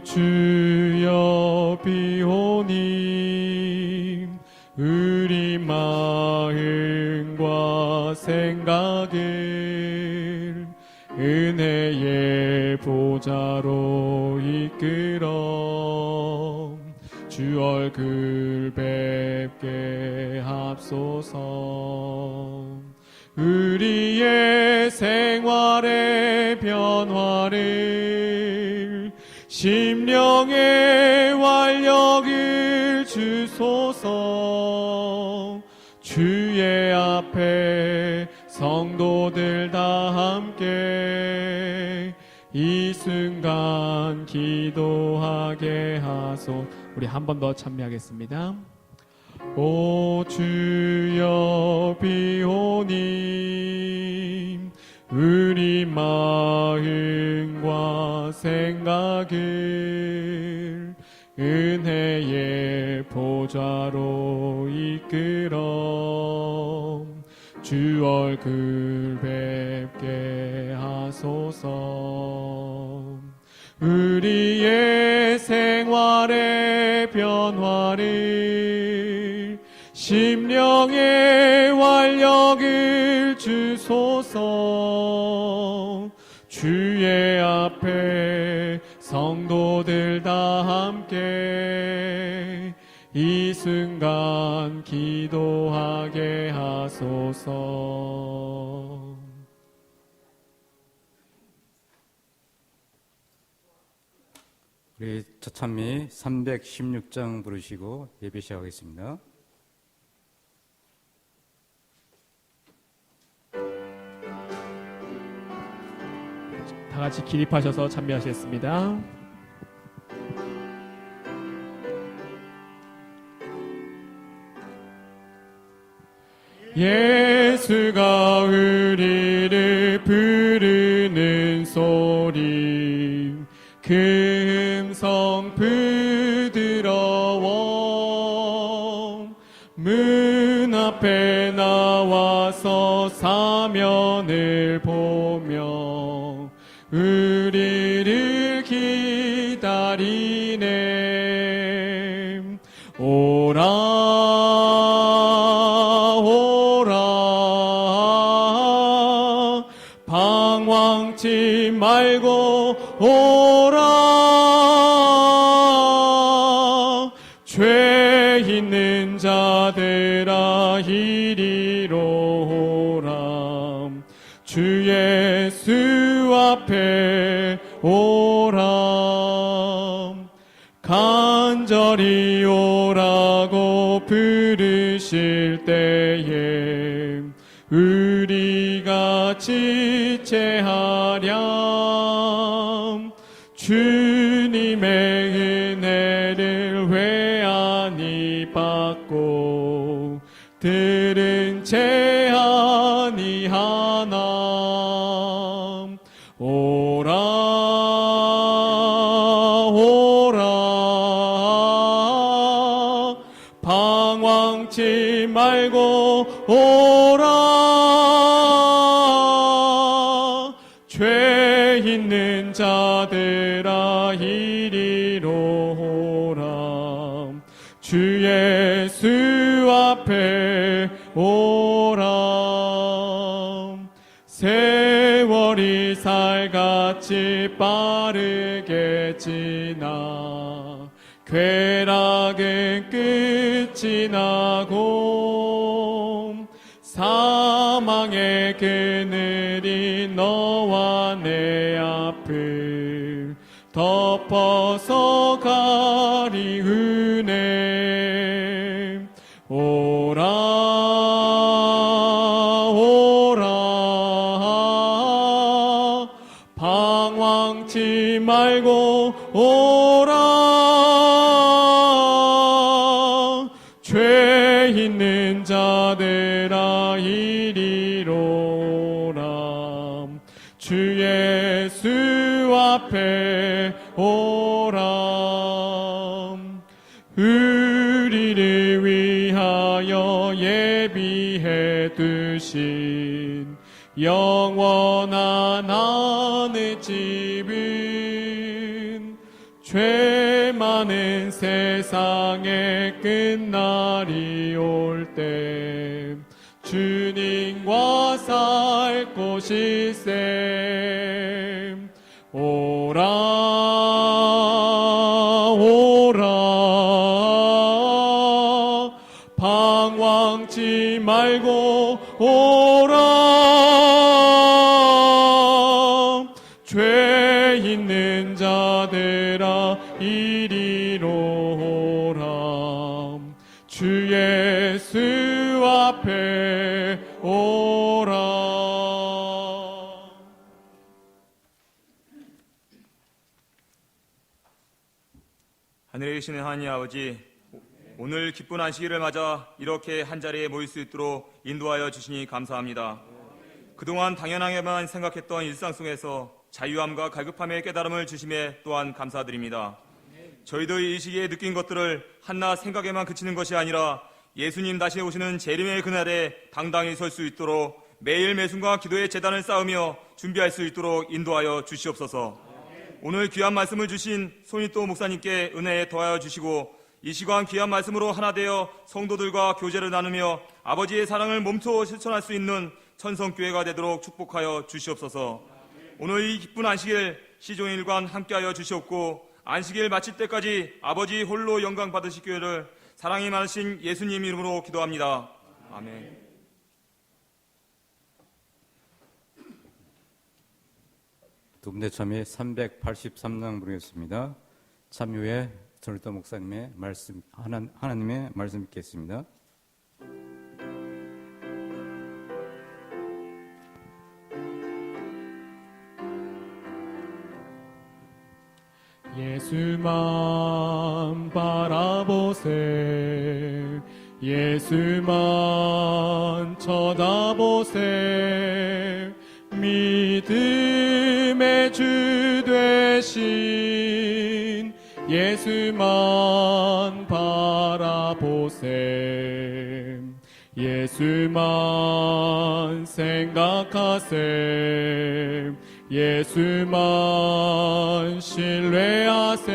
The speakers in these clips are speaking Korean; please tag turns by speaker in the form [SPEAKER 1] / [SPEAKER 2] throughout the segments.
[SPEAKER 1] 주여 비오니 우리 마음과 생각을 은혜의 보좌로 이끌어 주 얼굴 뵙게 합소서. 우리의 생활의 변화를 심령의 활력을 주소서. 주의 앞에 성도들 다 함께 이 순간 기도하게 하소. 우리 한 번 더 찬미하겠습니다. 오 주여 비오니 우리 마음과 생각을 은혜의 보좌로 이끌어 주 얼굴 뵙게 하소서. 우리의 생활의 변화를 심령의 활력을 주소서. 주의 앞에 성도들 다 함께 이 순간 기도하게 하소서.
[SPEAKER 2] 우리 처참히 316장 부르시고 예배 시작하겠습니다.
[SPEAKER 1] 다 같이 기립하셔서 찬미하시겠습니다. 예수가 우리를 부르는 소리 그 음성 부드러워 문 앞에 나와서 사면을 보며 우리를 기다리네. 오라 오라 방황치 말고 오라. 죄 있는 자들아 이리로 오라. 주 예수 앞에 오라. 간절히 오라고 부르실 때에 우리가 지체하렴. 주님의 은혜를 왜 아니 받고 들은 채 아니하나. 오라 오라 방황치 말고 오라. 죄 있는 자들아 이리로 오라. 주 예수 앞에 오라. 세월이 살같이 빠르게 지나 쾌락은 끝이 나고 사망의 그늘이 너와 내 앞을 덮어서 가리우네. 오라 오라 방황치 말고 오라. 죄 있는 자들아 이리로 오라. 주 예수 앞에 오라. 우리를 위하여 예비해 두신 영원한 하늘 집은 죄 많은 세상의 끝날이 올 때 주님과 살 곳일세. 오라 오라 방황치 말고 오라. 죄 있는 자들아 이리로 오라. 주 예수 앞에 오라.
[SPEAKER 3] 하늘에 계시는 하나님 아버지, 오늘 기쁜 안식일을 맞아 이렇게 한자리에 모일 수 있도록 인도하여 주시니 감사합니다. 그동안 당연하게만 생각했던 일상 속에서 자유함과 갈급함의 깨달음을 주심에 또한 감사드립니다. 저희도 이 시기에 느낀 것들을 한낱 생각에만 그치는 것이 아니라 예수님 다시 오시는 재림의 그날에 당당히 설 수 있도록 매일 매순간 기도의 제단을 쌓으며 준비할 수 있도록 인도하여 주시옵소서. 오늘 귀한 말씀을 주신 손익도 목사님께 은혜에 더하여 주시고 이 시간 귀한 말씀으로 하나 되어 성도들과 교제를 나누며 아버지의 사랑을 몸소 실천할 수 있는 천성교회가 되도록 축복하여 주시옵소서. 오늘 이 기쁜 안식일 시종일관 함께하여 주시옵고 안식일 마칠 때까지 아버지 홀로 영광 받으실 교회를 사랑이 많으신 예수님 이름으로 기도합니다. 아멘.
[SPEAKER 2] 두 번째 참여 383장 부르겠습니다. 참여에 전일도 목사님의 말씀, 하나님의 말씀 읽겠습니다.
[SPEAKER 1] 예수만 바라보세. 예수만 쳐다보세. 믿음의 주 되신 예수만 바라보세. 예수만 생각하세. 예수만 신뢰하세.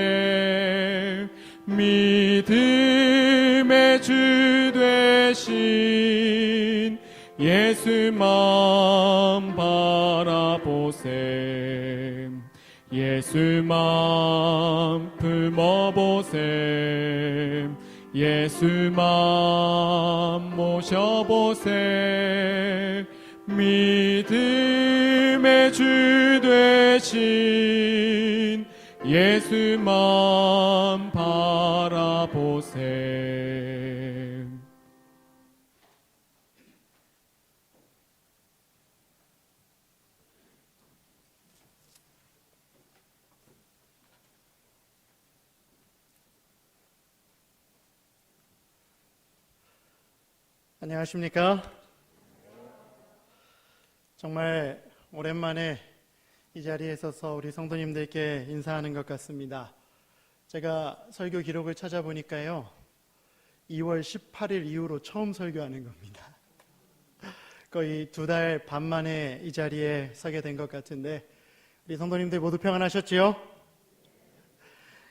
[SPEAKER 1] 믿음의 주 되신 예수만 바라보세. 예수만 품어보세. 예수만 모셔보세. 믿음의 주 되신 예수만 바라보세.
[SPEAKER 4] 안녕하십니까? 정말 오랜만에 이 자리에 서서 우리 성도님들께 인사하는 것 같습니다. 제가 설교 기록을 찾아보니까요, 2월 18일 이후로 처음 설교하는 겁니다. 거의 2달 반 만에 이 자리에 서게 된 것 같은데, 우리 성도님들 모두 평안하셨지요?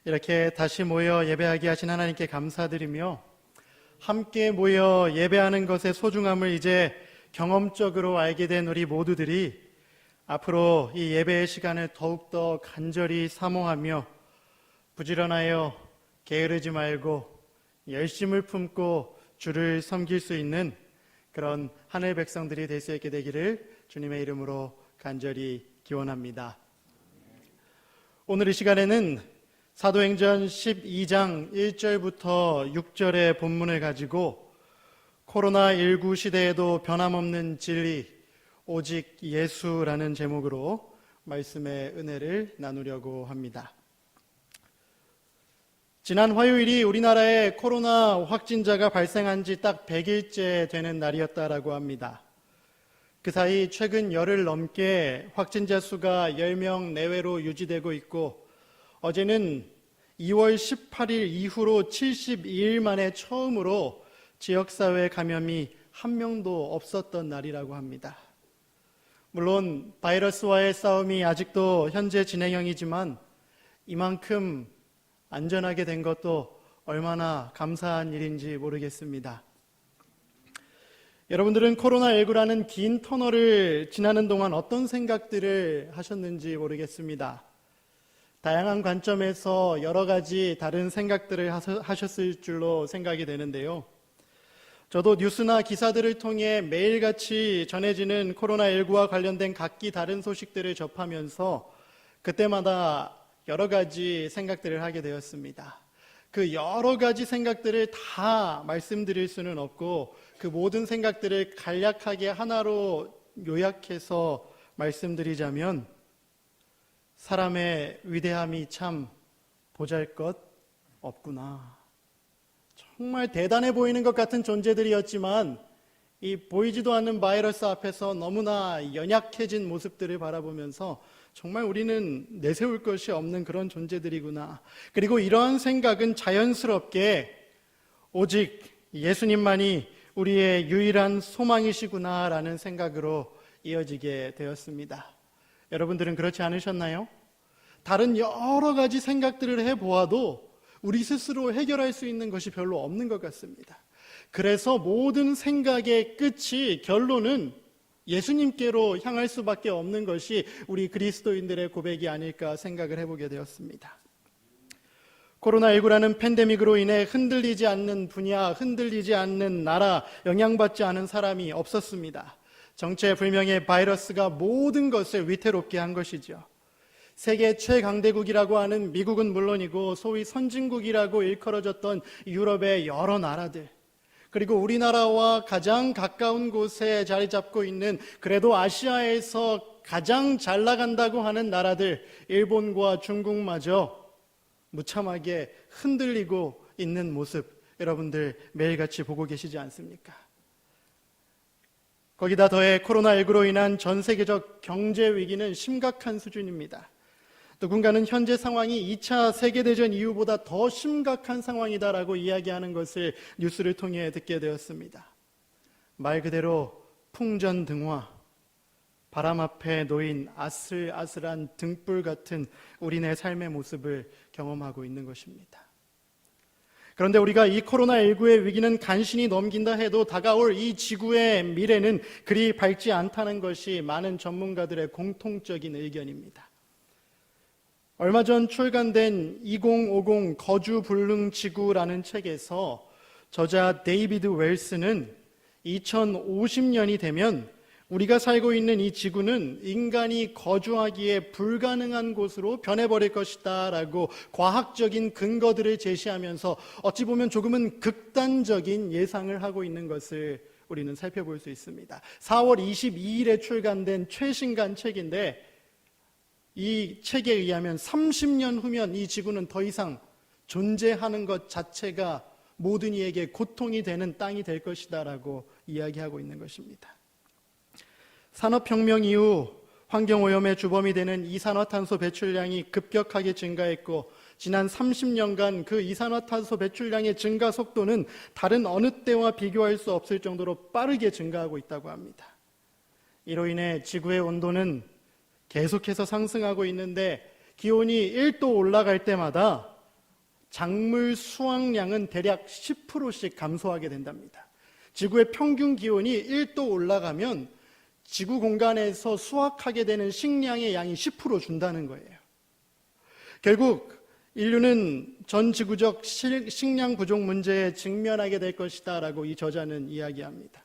[SPEAKER 4] 이렇게 다시 모여 예배하게 하신 하나님께 감사드리며 함께 모여 예배하는 것의 소중함을 이제 경험적으로 알게 된 우리 모두들이 앞으로 이 예배의 시간을 더욱더 간절히 사모하며 부지런하여 게으르지 말고 열심을 품고 주를 섬길 수 있는 그런 하늘 백성들이 될 수 있게 되기를 주님의 이름으로 간절히 기원합니다. 오늘 이 시간에는 사도행전 12장 1절부터 6절의 본문을 가지고 코로나19 시대에도 변함없는 진리, 오직 예수라는 제목으로 말씀의 은혜를 나누려고 합니다. 지난 화요일이 우리나라에 코로나 확진자가 발생한 지 딱 100일째 되는 날이었다라고 합니다. 그 사이 최근 열흘 넘게 확진자 수가 10명 내외로 유지되고 있고 어제는 2월 18일 이후로 72일 만에 처음으로 지역사회 감염이 한 명도 없었던 날이라고 합니다. 물론 바이러스와의 싸움이 아직도 현재 진행형이지만 이만큼 안전하게 된 것도 얼마나 감사한 일인지 모르겠습니다. 여러분들은 코로나19라는 긴 터널을 지나는 동안 어떤 생각들을 하셨는지 모르겠습니다. 다양한 관점에서 여러 가지 다른 생각들을 하셨을 줄로 생각이 되는데요. 저도 뉴스나 기사들을 통해 매일같이 전해지는 코로나19와 관련된 각기 다른 소식들을 접하면서 그때마다 여러 가지 생각들을 하게 되었습니다. 그 여러 가지 생각들을 다 말씀드릴 수는 없고 그 모든 생각들을 간략하게 하나로 요약해서 말씀드리자면 사람의 위대함이 참 보잘것 없구나. 정말 대단해 보이는 것 같은 존재들이었지만 이 보이지도 않는 바이러스 앞에서 너무나 연약해진 모습들을 바라보면서 정말 우리는 내세울 것이 없는 그런 존재들이구나. 그리고 이러한 생각은 자연스럽게 오직 예수님만이 우리의 유일한 소망이시구나라는 생각으로 이어지게 되었습니다. 여러분들은 그렇지 않으셨나요? 다른 여러 가지 생각들을 해보아도 우리 스스로 해결할 수 있는 것이 별로 없는 것 같습니다. 그래서 모든 생각의 끝이 결론은 예수님께로 향할 수밖에 없는 것이 우리 그리스도인들의 고백이 아닐까 생각을 해보게 되었습니다. 코로나19라는 팬데믹으로 인해 흔들리지 않는 분야, 흔들리지 않는 나라, 영향받지 않은 사람이 없었습니다. 정체불명의 바이러스가 모든 것을 위태롭게 한 것이죠. 세계 최강대국이라고 하는 미국은 물론이고 소위 선진국이라고 일컬어졌던 유럽의 여러 나라들, 그리고 우리나라와 가장 가까운 곳에 자리 잡고 있는 그래도 아시아에서 가장 잘 나간다고 하는 나라들, 일본과 중국마저 무참하게 흔들리고 있는 모습 여러분들 매일같이 보고 계시지 않습니까? 거기다 더해 코로나19로 인한 전 세계적 경제 위기는 심각한 수준입니다. 누군가는 현재 상황이 2차 세계대전 이후보다 더 심각한 상황이다라고 이야기하는 것을 뉴스를 통해 듣게 되었습니다. 말 그대로 풍전등화, 바람 앞에 놓인 아슬아슬한 등불 같은 우리네 삶의 모습을 경험하고 있는 것입니다. 그런데 우리가 이 코로나19의 위기는 간신히 넘긴다 해도 다가올 이 지구의 미래는 그리 밝지 않다는 것이 많은 전문가들의 공통적인 의견입니다. 얼마 전 출간된 2050 거주불능지구라는 책에서 저자 데이비드 웰스는 2050년이 되면 우리가 살고 있는 이 지구는 인간이 거주하기에 불가능한 곳으로 변해버릴 것이다 라고 과학적인 근거들을 제시하면서 어찌 보면 조금은 극단적인 예상을 하고 있는 것을 우리는 살펴볼 수 있습니다. 4월 22일에 출간된 최신간 책인데 이 책에 의하면 30년 후면 이 지구는 더 이상 존재하는 것 자체가 모든 이에게 고통이 되는 땅이 될 것이다 라고 이야기하고 있는 것입니다. 산업혁명 이후 환경오염의 주범이 되는 이산화탄소 배출량이 급격하게 증가했고 지난 30년간 그 이산화탄소 배출량의 증가 속도는 다른 어느 때와 비교할 수 없을 정도로 빠르게 증가하고 있다고 합니다. 이로 인해 지구의 온도는 계속해서 상승하고 있는데 기온이 1도 올라갈 때마다 작물 수확량은 대략 10%씩 감소하게 된답니다. 지구의 평균 기온이 1도 올라가면 지구 공간에서 수확하게 되는 식량의 양이 10% 준다는 거예요. 결국 인류는 전 지구적 식량 부족 문제에 직면하게 될 것이다 라고 이 저자는 이야기합니다.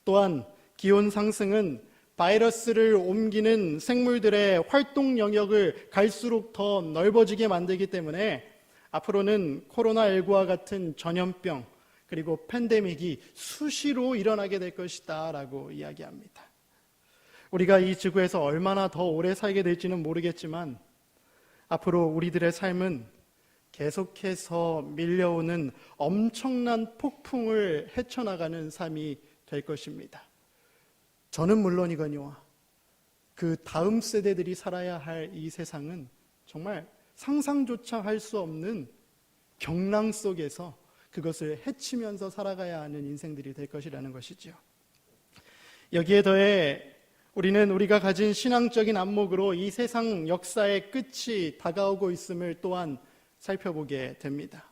[SPEAKER 4] 또한 기온 상승은 바이러스를 옮기는 생물들의 활동 영역을 갈수록 더 넓어지게 만들기 때문에 앞으로는 코로나19와 같은 전염병 그리고 팬데믹이 수시로 일어나게 될 것이다 라고 이야기합니다. 우리가 이 지구에서 얼마나 더 오래 살게 될지는 모르겠지만 앞으로 우리들의 삶은 계속해서 밀려오는 엄청난 폭풍을 헤쳐나가는 삶이 될 것입니다. 저는 물론이거니와 그 다음 세대들이 살아야 할 이 세상은 정말 상상조차 할 수 없는 경랑 속에서 그것을 헤치면서 살아가야 하는 인생들이 될 것이라는 것이죠. 여기에 더해 우리는 우리가 가진 신앙적인 안목으로 이 세상 역사의 끝이 다가오고 있음을 또한 살펴보게 됩니다.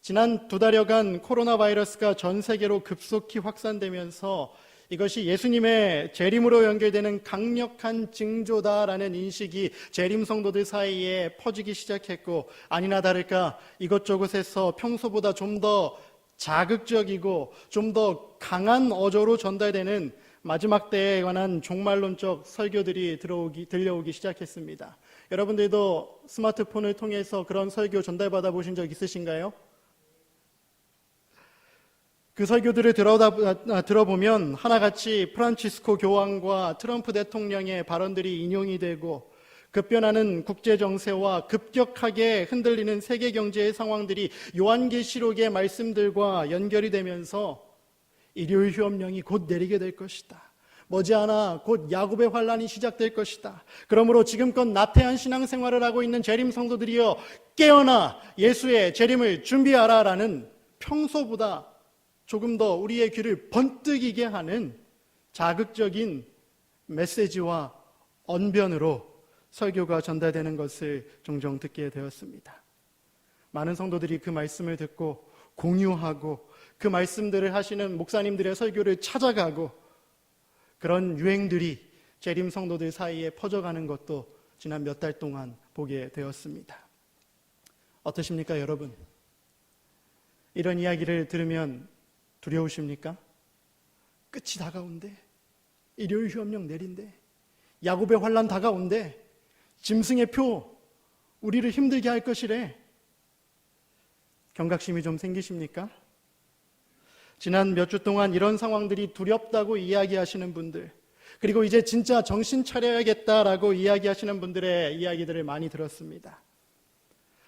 [SPEAKER 4] 지난 2달여간 코로나 바이러스가 전 세계로 급속히 확산되면서 이것이 예수님의 재림으로 연결되는 강력한 징조다라는 인식이 재림 성도들 사이에 퍼지기 시작했고, 아니나 다를까 이것저것에서 평소보다 좀 더 자극적이고 좀 더 강한 어조로 전달되는 마지막 때에 관한 종말론적 설교들이 들려오기 시작했습니다. 여러분들도 스마트폰을 통해서 그런 설교 전달받아 보신 적 있으신가요? 그 설교들을 들어보면 하나같이 프란치스코 교황과 트럼프 대통령의 발언들이 인용이 되고, 급변하는 국제 정세와 급격하게 흔들리는 세계 경제의 상황들이 요한계시록의 말씀들과 연결이 되면서 일요일 휴업령이 곧 내리게 될 것이다. 머지않아 곧 야곱의 환란이 시작될 것이다. 그러므로 지금껏 나태한 신앙생활을 하고 있는 재림 성도들이여 깨어나 예수의 재림을 준비하라라는 평소보다 조금 더 우리의 귀를 번뜩이게 하는 자극적인 메시지와 언변으로 설교가 전달되는 것을 종종 듣게 되었습니다. 많은 성도들이 그 말씀을 듣고 공유하고 그 말씀들을 하시는 목사님들의 설교를 찾아가고, 그런 유행들이 재림 성도들 사이에 퍼져가는 것도 지난 몇 달 동안 보게 되었습니다. 어떠십니까, 여러분? 이런 이야기를 들으면 두려우십니까? 끝이 다가온대. 일요일 휴업령 내린대. 야곱의 환란 다가온대. 짐승의 표 우리를 힘들게 할 것이래. 경각심이 좀 생기십니까? 지난 몇 주 동안 이런 상황들이 두렵다고 이야기하시는 분들, 그리고 이제 진짜 정신 차려야겠다라고 이야기하시는 분들의 이야기들을 많이 들었습니다.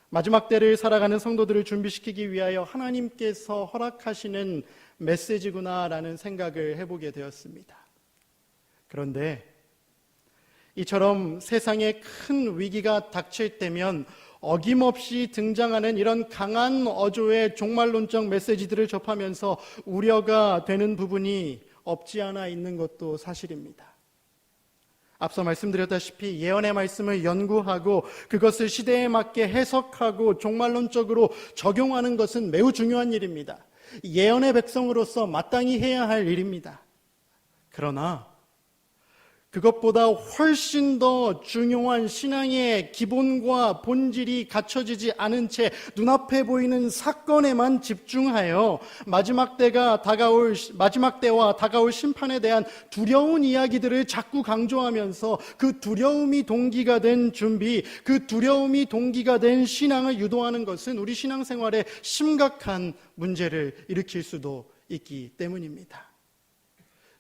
[SPEAKER 4] 마지막 때를 살아가는 성도들을 준비시키기 위하여 하나님께서 허락하시는 메시지구나라는 생각을 해보게 되었습니다. 그런데 이처럼 세상에 큰 위기가 닥칠 때면 어김없이 등장하는 이런 강한 어조의 종말론적 메시지들을 접하면서 우려가 되는 부분이 없지 않아 있는 것도 사실입니다. 앞서 말씀드렸다시피 예언의 말씀을 연구하고 그것을 시대에 맞게 해석하고 종말론적으로 적용하는 것은 매우 중요한 일입니다. 예언의 백성으로서 마땅히 해야 할 일입니다. 그러나 그것보다 훨씬 더 중요한 신앙의 기본과 본질이 갖춰지지 않은 채 눈앞에 보이는 사건에만 집중하여 마지막 때와 다가올 심판에 대한 두려운 이야기들을 자꾸 강조하면서 그 두려움이 동기가 된 준비, 그 두려움이 동기가 된 신앙을 유도하는 것은 우리 신앙생활에 심각한 문제를 일으킬 수도 있기 때문입니다.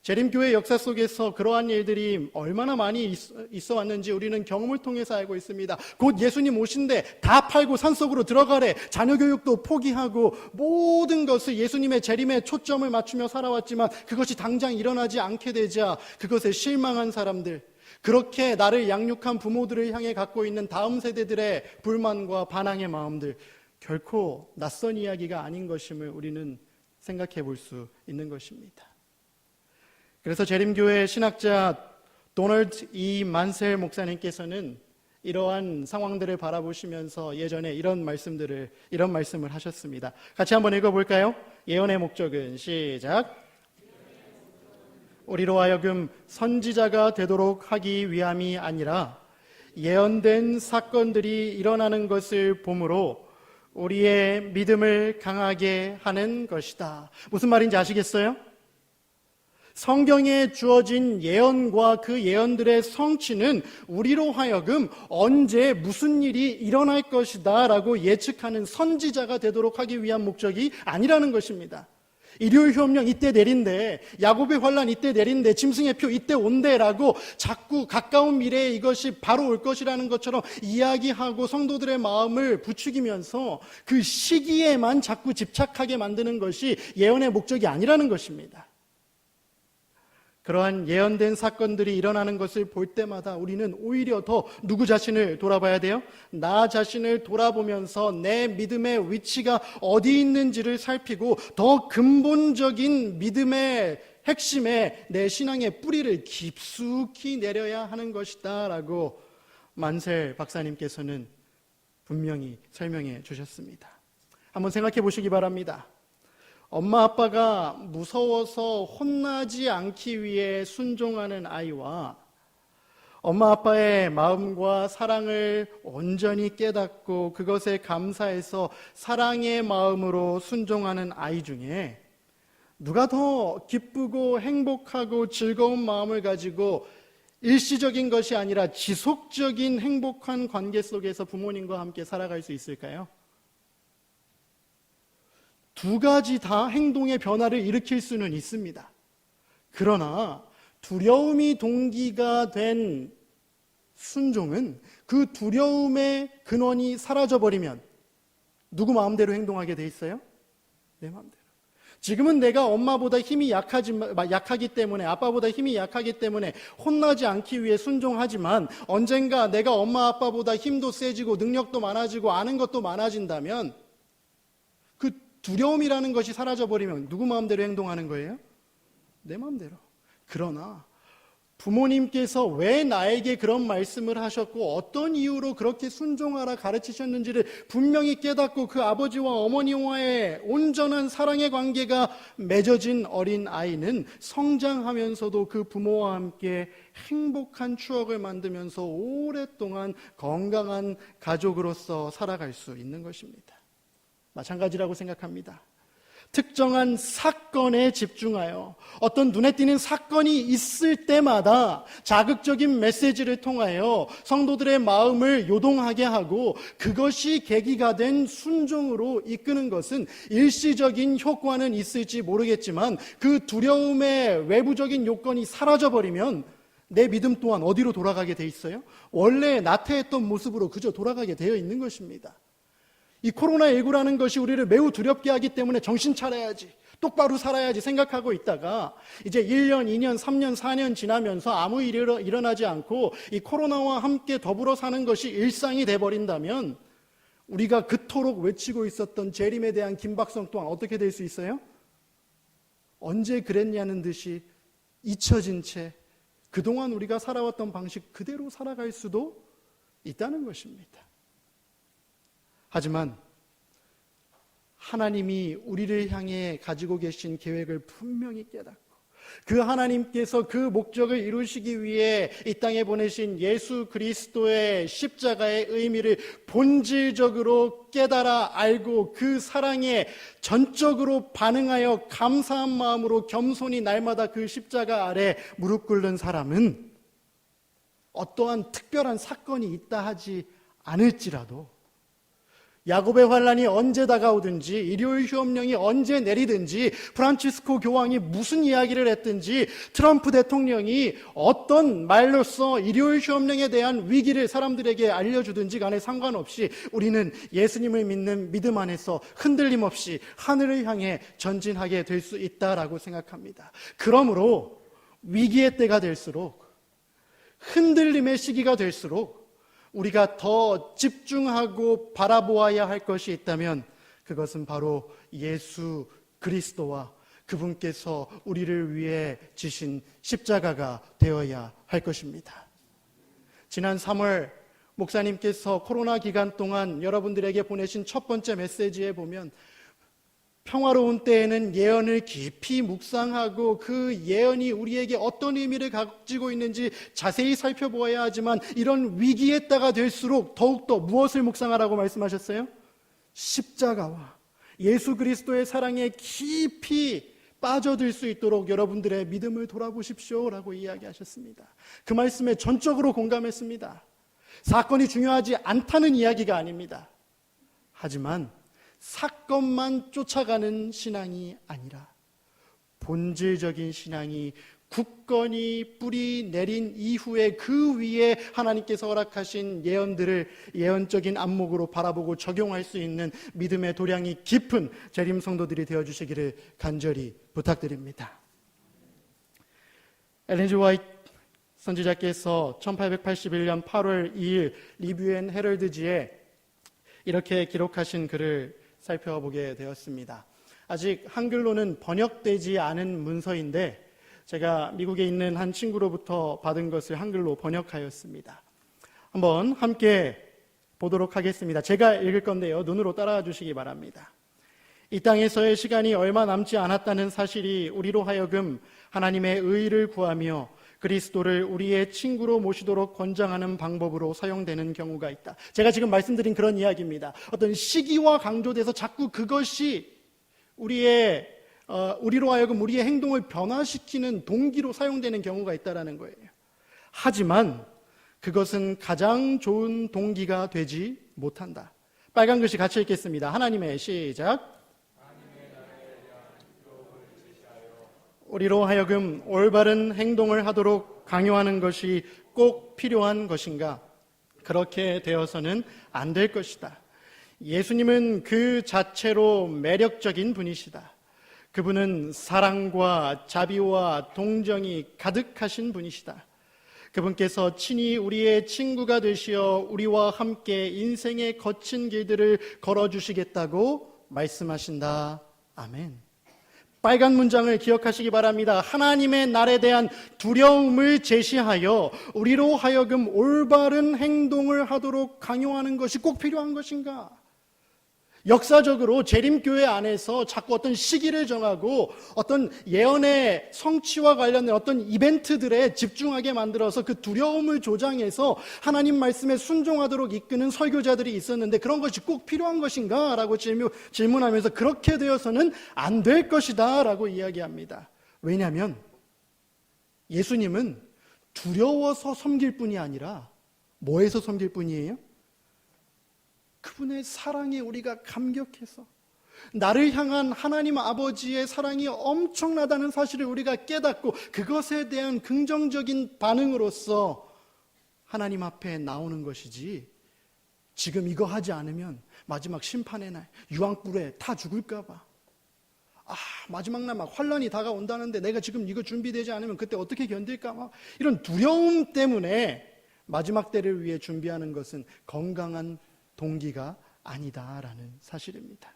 [SPEAKER 4] 재림교회 역사 속에서 그러한 일들이 얼마나 많이 있어 왔는지 우리는 경험을 통해서 알고 있습니다. 곧 예수님 오신데 다 팔고 산속으로 들어가래. 자녀 교육도 포기하고 모든 것을 예수님의 재림에 초점을 맞추며 살아왔지만 그것이 당장 일어나지 않게 되자 그것에 실망한 사람들, 그렇게 나를 양육한 부모들을 향해 갖고 있는 다음 세대들의 불만과 반항의 마음들, 결코 낯선 이야기가 아닌 것임을 우리는 생각해 볼 수 있는 것입니다. 그래서 재림교회 신학자 도널드 E. 만셀 목사님께서는 이러한 상황들을 바라보시면서 예전에 이런 말씀을 하셨습니다. 같이 한번 읽어볼까요? 예언의 목적은 시작. 우리로 하여금 선지자가 되도록 하기 위함이 아니라 예언된 사건들이 일어나는 것을 보므로 우리의 믿음을 강하게 하는 것이다. 무슨 말인지 아시겠어요? 성경에 주어진 예언과 그 예언들의 성취는 우리로 하여금 언제 무슨 일이 일어날 것이다 라고 예측하는 선지자가 되도록 하기 위한 목적이 아니라는 것입니다. 일요일 휴업령 이때 내린대, 야곱의 환란 이때 내린대, 짐승의 표 이때 온대라고 자꾸 가까운 미래에 이것이 바로 올 것이라는 것처럼 이야기하고 성도들의 마음을 부추기면서 그 시기에만 자꾸 집착하게 만드는 것이 예언의 목적이 아니라는 것입니다. 그러한 예언된 사건들이 일어나는 것을 볼 때마다 우리는 오히려 더 누구 자신을 돌아봐야 돼요? 나 자신을 돌아보면서 내 믿음의 위치가 어디 있는지를 살피고 더 근본적인 믿음의 핵심에 내 신앙의 뿌리를 깊숙이 내려야 하는 것이다 라고 만셀 박사님께서는 분명히 설명해 주셨습니다. 한번 생각해 보시기 바랍니다. 엄마 아빠가 무서워서 혼나지 않기 위해 순종하는 아이와 엄마 아빠의 마음과 사랑을 온전히 깨닫고 그것에 감사해서 사랑의 마음으로 순종하는 아이 중에 누가 더 기쁘고 행복하고 즐거운 마음을 가지고 일시적인 것이 아니라 지속적인 행복한 관계 속에서 부모님과 함께 살아갈 수 있을까요? 두 가지 다 행동의 변화를 일으킬 수는 있습니다. 그러나 두려움이 동기가 된 순종은 그 두려움의 근원이 사라져버리면 누구 마음대로 행동하게 돼 있어요? 내 마음대로. 지금은 내가 엄마보다 힘이 약하기 때문에, 아빠보다 힘이 약하기 때문에 혼나지 않기 위해 순종하지만 언젠가 내가 엄마 아빠보다 힘도 세지고 능력도 많아지고 아는 것도 많아진다면 그 두려움이라는 것이 사라져버리면 누구 마음대로 행동하는 거예요? 내 마음대로. 그러나 부모님께서 왜 나에게 그런 말씀을 하셨고 어떤 이유로 그렇게 순종하라 가르치셨는지를 분명히 깨닫고 그 아버지와 어머니와의 온전한 사랑의 관계가 맺어진 어린 아이는 성장하면서도 그 부모와 함께 행복한 추억을 만들면서 오랫동안 건강한 가족으로서 살아갈 수 있는 것입니다. 마찬가지라고 생각합니다. 특정한 사건에 집중하여 어떤 눈에 띄는 사건이 있을 때마다 자극적인 메시지를 통하여 성도들의 마음을 요동하게 하고 그것이 계기가 된 순종으로 이끄는 것은 일시적인 효과는 있을지 모르겠지만 그 두려움의 외부적인 요건이 사라져버리면 내 믿음 또한 어디로 돌아가게 돼 있어요? 원래 나태했던 모습으로 그저 돌아가게 되어 있는 것입니다. 이 코로나19라는 것이 우리를 매우 두렵게 하기 때문에 정신 차려야지, 똑바로 살아야지 생각하고 있다가 이제 1년, 2년, 3년, 4년 지나면서 아무 일이 일어나지 않고 이 코로나와 함께 더불어 사는 것이 일상이 돼버린다면 우리가 그토록 외치고 있었던 재림에 대한 긴박성 또한 어떻게 될 수 있어요? 언제 그랬냐는 듯이 잊혀진 채 그동안 우리가 살아왔던 방식 그대로 살아갈 수도 있다는 것입니다. 하지만 하나님이 우리를 향해 가지고 계신 계획을 분명히 깨닫고 그 하나님께서 그 목적을 이루시기 위해 이 땅에 보내신 예수 그리스도의 십자가의 의미를 본질적으로 깨달아 알고 그 사랑에 전적으로 반응하여 감사한 마음으로 겸손히 날마다 그 십자가 아래 무릎 꿇는 사람은 어떠한 특별한 사건이 있다 하지 않을지라도 야곱의 환란이 언제 다가오든지 일요일 휴업령이 언제 내리든지 프란치스코 교황이 무슨 이야기를 했든지 트럼프 대통령이 어떤 말로써 일요일 휴업령에 대한 위기를 사람들에게 알려주든지 간에 상관없이 우리는 예수님을 믿는 믿음 안에서 흔들림 없이 하늘을 향해 전진하게 될 수 있다라고 생각합니다. 그러므로 위기의 때가 될수록 흔들림의 시기가 될수록 우리가 더 집중하고 바라보아야 할 것이 있다면 그것은 바로 예수 그리스도와 그분께서 우리를 위해 지신 십자가가 되어야 할 것입니다. 지난 3월 목사님께서 코로나 기간 동안 여러분들에게 보내신 첫 번째 메시지에 보면 평화로운 때에는 예언을 깊이 묵상하고 그 예언이 우리에게 어떤 의미를 가지고 있는지 자세히 살펴보아야 하지만 이런 위기의 때가 될수록 더욱더 무엇을 묵상하라고 말씀하셨어요? 십자가와 예수 그리스도의 사랑에 깊이 빠져들 수 있도록 여러분들의 믿음을 돌아보십시오라고 이야기하셨습니다. 그 말씀에 전적으로 공감했습니다. 사건이 중요하지 않다는 이야기가 아닙니다. 하지만 사건만 쫓아가는 신앙이 아니라 본질적인 신앙이 굳건히 뿌리 내린 이후에 그 위에 하나님께서 허락하신 예언들을 예언적인 안목으로 바라보고 적용할 수 있는 믿음의 도량이 깊은 재림 성도들이 되어주시기를 간절히 부탁드립니다. 엘렌 G. 화이트 선지자께서 1881년 8월 2일 리뷰 앤 헤럴드지에 이렇게 기록하신 글을 살펴보게 되었습니다. 아직 한글로는 번역되지 않은 문서인데 제가 미국에 있는 한 친구로부터 받은 것을 한글로 번역하였습니다. 한번 함께 보도록 하겠습니다. 제가 읽을 건데요. 눈으로 따라와 주시기 바랍니다. 이 땅에서의 시간이 얼마 남지 않았다는 사실이 우리로 하여금 하나님의 의의를 구하며 그리스도를 우리의 친구로 모시도록 권장하는 방법으로 사용되는 경우가 있다. 제가 지금 말씀드린 그런 이야기입니다. 어떤 시기와 강조돼서 자꾸 그것이 우리로 하여금 우리의 행동을 변화시키는 동기로 사용되는 경우가 있다는 거예요. 하지만 그것은 가장 좋은 동기가 되지 못한다. 빨간 글씨 같이 읽겠습니다. 하나님의 시작. 우리로 하여금 올바른 행동을 하도록 강요하는 것이 꼭 필요한 것인가? 그렇게 되어서는 안 될 것이다. 예수님은 그 자체로 매력적인 분이시다. 그분은 사랑과 자비와 동정이 가득하신 분이시다. 그분께서 친히 우리의 친구가 되시어 우리와 함께 인생의 거친 길들을 걸어주시겠다고 말씀하신다. 아멘. 빨간 문장을 기억하시기 바랍니다. 하나님의 날에 대한 두려움을 제시하여 우리로 하여금 올바른 행동을 하도록 강요하는 것이 꼭 필요한 것인가? 역사적으로 재림교회 안에서 자꾸 어떤 시기를 정하고 어떤 예언의 성취와 관련된 어떤 이벤트들에 집중하게 만들어서 그 두려움을 조장해서 하나님 말씀에 순종하도록 이끄는 설교자들이 있었는데 그런 것이 꼭 필요한 것인가? 라고 질문하면서 그렇게 되어서는 안 될 것이다 라고 이야기합니다. 왜냐하면 예수님은 두려워서 섬길 뿐이 아니라 뭐에서 섬길 뿐이에요? 그분의 사랑에 우리가 감격해서 나를 향한 하나님 아버지의 사랑이 엄청나다는 사실을 우리가 깨닫고 그것에 대한 긍정적인 반응으로서 하나님 앞에 나오는 것이지, 지금 이거 하지 않으면 마지막 심판의 날 유황불에 타 죽을까 봐, 마지막 날 막 환란이 다가온다는데 내가 지금 이거 준비되지 않으면 그때 어떻게 견딜까 봐, 이런 두려움 때문에 마지막 때를 위해 준비하는 것은 건강한 동기가 아니다라는 사실입니다.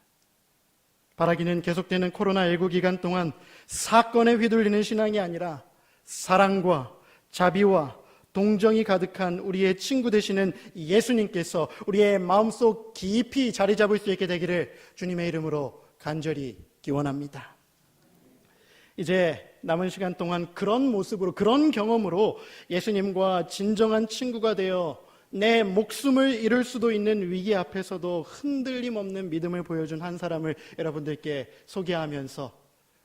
[SPEAKER 4] 바라기는 계속되는 코로나19 기간 동안 사건에 휘둘리는 신앙이 아니라 사랑과 자비와 동정이 가득한 우리의 친구 되시는 예수님께서 우리의 마음속 깊이 자리 잡을 수 있게 되기를 주님의 이름으로 간절히 기원합니다. 이제 남은 시간 동안 그런 모습으로, 그런 경험으로 예수님과 진정한 친구가 되어 내 목숨을 잃을 수도 있는 위기 앞에서도 흔들림 없는 믿음을 보여준 한 사람을 여러분들께 소개하면서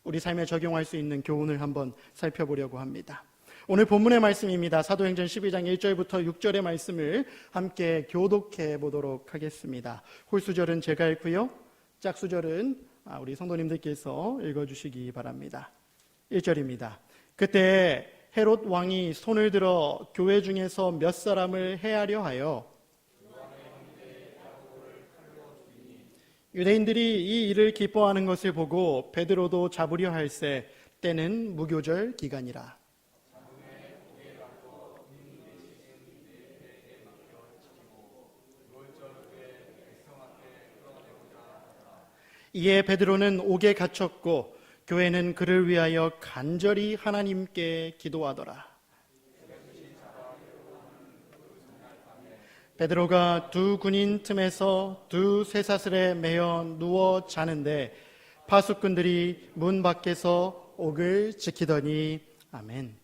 [SPEAKER 4] 우리 삶에 적용할 수 있는 교훈을 한번 살펴보려고 합니다. 오늘 본문의 말씀입니다. 사도행전 12장 1절부터 6절의 말씀을 함께 교독해 보도록 하겠습니다. 홀수절은 제가 읽고요, 짝수절은 우리 성도님들께서 읽어주시기 바랍니다. 1절입니다. 그때 헤롯 왕이 손을 들어 교회 중에서 몇 사람을 해하려 하여 유대인들이 이 일을 기뻐하는 것을 보고 베드로도 잡으려 할새 때는 무교절 기간이라. 이에 베드로는 옥에 갇혔고 교회는 그를 위하여 간절히 하나님께 기도하더라. 베드로가 두 군인 틈에서 두 쇠사슬에 매어 누워 자는데 파수꾼들이 문 밖에서 옥을 지키더니. 아멘.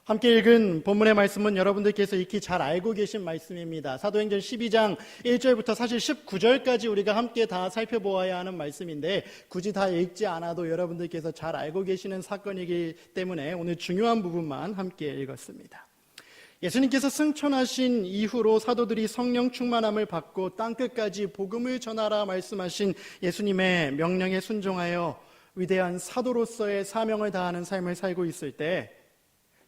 [SPEAKER 4] 함께 읽은 본문의 말씀은 여러분들께서 익히 잘 알고 계신 말씀입니다. 사도행전 12장 1절부터 사실 19절까지 우리가 함께 다 살펴보아야 하는 말씀인데 굳이 다 읽지 않아도 여러분들께서 잘 알고 계시는 사건이기 때문에 오늘 중요한 부분만 함께 읽었습니다. 예수님께서 승천하신 이후로 사도들이 성령 충만함을 받고 땅끝까지 복음을 전하라 말씀하신 예수님의 명령에 순종하여 위대한 사도로서의 사명을 다하는 삶을 살고 있을 때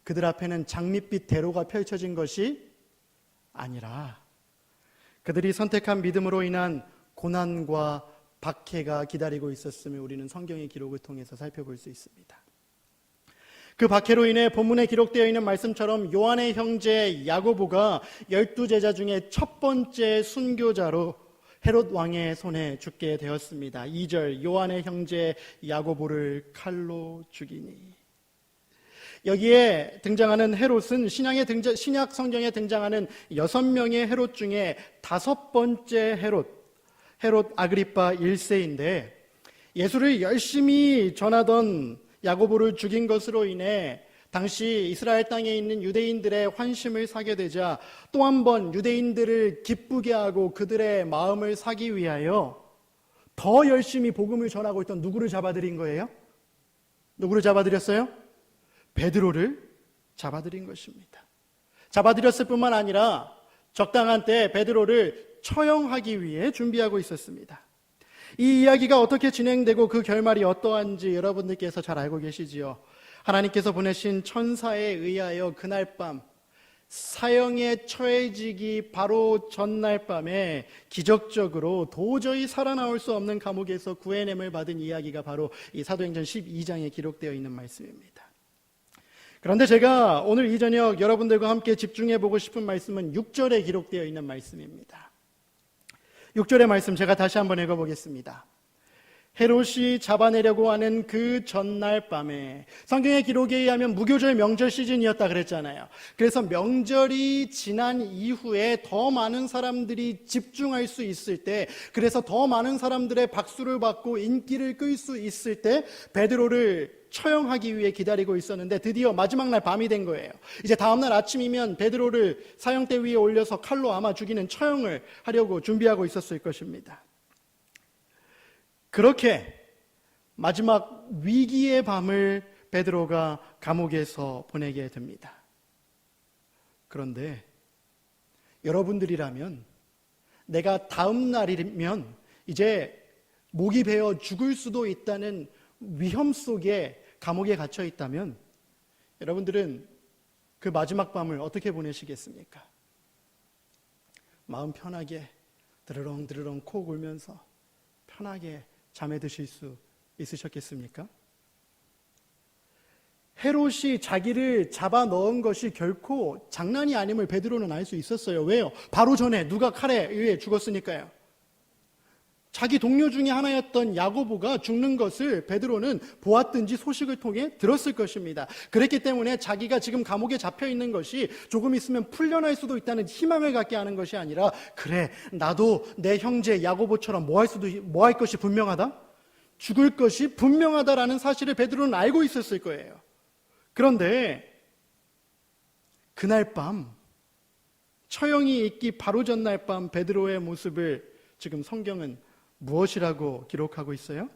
[SPEAKER 4] 그들 앞에는 장밋빛 대로가 펼쳐진 것이 아니라 그들이 선택한 믿음으로 인한 고난과 박해가 기다리고 있었음을 우리는 성경의 기록을 통해서 살펴볼 수 있습니다. 그 박해로 인해 본문에 기록되어 있는 말씀처럼 요한의 형제 야고보가 12제자 중에 첫 번째 순교자로 헤롯 왕의 손에 죽게 되었습니다. 2절 요한의 형제 야고보를 칼로 죽이니. 여기에 등장하는 헤롯은 신약 성경에 등장하는 6명의 헤롯 중에 5번째 헤롯 아그리파 1세인데 예수를 열심히 전하던 야고보를 죽인 것으로 인해 당시 이스라엘 땅에 있는 유대인들의 환심을 사게 되자 또 한 번 유대인들을 기쁘게 하고 그들의 마음을 사기 위하여 더 열심히 복음을 전하고 있던 누구를 잡아들인 거예요? 누구를 잡아들였어요? 베드로를 잡아들인 것입니다. 잡아들였을 뿐만 아니라 적당한 때 베드로를 처형하기 위해 준비하고 있었습니다. 이 이야기가 어떻게 진행되고 그 결말이 어떠한지 여러분들께서 잘 알고 계시지요. 하나님께서 보내신 천사에 의하여 그날 밤 사형에 처해지기 바로 전날 밤에 기적적으로 도저히 살아나올 수 없는 감옥에서 구해냄을 받은 이야기가 바로 이 사도행전 12장에 기록되어 있는 말씀입니다. 그런데 제가 오늘 이 저녁 여러분들과 함께 집중해 보고 싶은 말씀은 6절에 기록되어 있는 말씀입니다. 6절의 말씀 제가 다시 한번 읽어보겠습니다. 헤롯이 잡아내려고 하는 그 전날 밤에, 성경의 기록에 의하면 무교절 명절 시즌이었다 그랬잖아요. 그래서 명절이 지난 이후에 더 많은 사람들이 집중할 수 있을 때, 그래서 더 많은 사람들의 박수를 받고 인기를 끌 수 있을 때 베드로를 처형하기 위해 기다리고 있었는데 드디어 마지막 날 밤이 된 거예요. 이제 다음날 아침이면 베드로를 사형대 위에 올려서 칼로 아마 죽이는 처형을 하려고 준비하고 있었을 것입니다. 그렇게 마지막 위기의 밤을 베드로가 감옥에서 보내게 됩니다. 그런데 여러분들이라면 내가 다음 날이면 이제 목이 베어 죽을 수도 있다는 위험 속에 감옥에 갇혀 있다면 여러분들은 그 마지막 밤을 어떻게 보내시겠습니까? 마음 편하게 드르렁드르렁 코 골면서 편하게 잠에 드실 수 있으셨겠습니까? 헤롯이 자기를 잡아 넣은 것이 결코 장난이 아님을 베드로는 알 수 있었어요. 왜요? 바로 전에 누가 칼에 의해 죽었으니까요. 자기 동료 중에 하나였던 야고보가 죽는 것을 베드로는 보았든지 소식을 통해 들었을 것입니다. 그랬기 때문에 자기가 지금 감옥에 잡혀 있는 것이 조금 있으면 풀려날 수도 있다는 희망을 갖게 하는 것이 아니라, 그래, 나도 내 형제 야고보처럼 뭐 할 것이 분명하다? 죽을 것이 분명하다라는 사실을 베드로는 알고 있었을 거예요. 그런데 그날 밤, 처형이 있기 바로 전날 밤 베드로의 모습을 지금 성경은 무엇이라고 기록하고 있어요?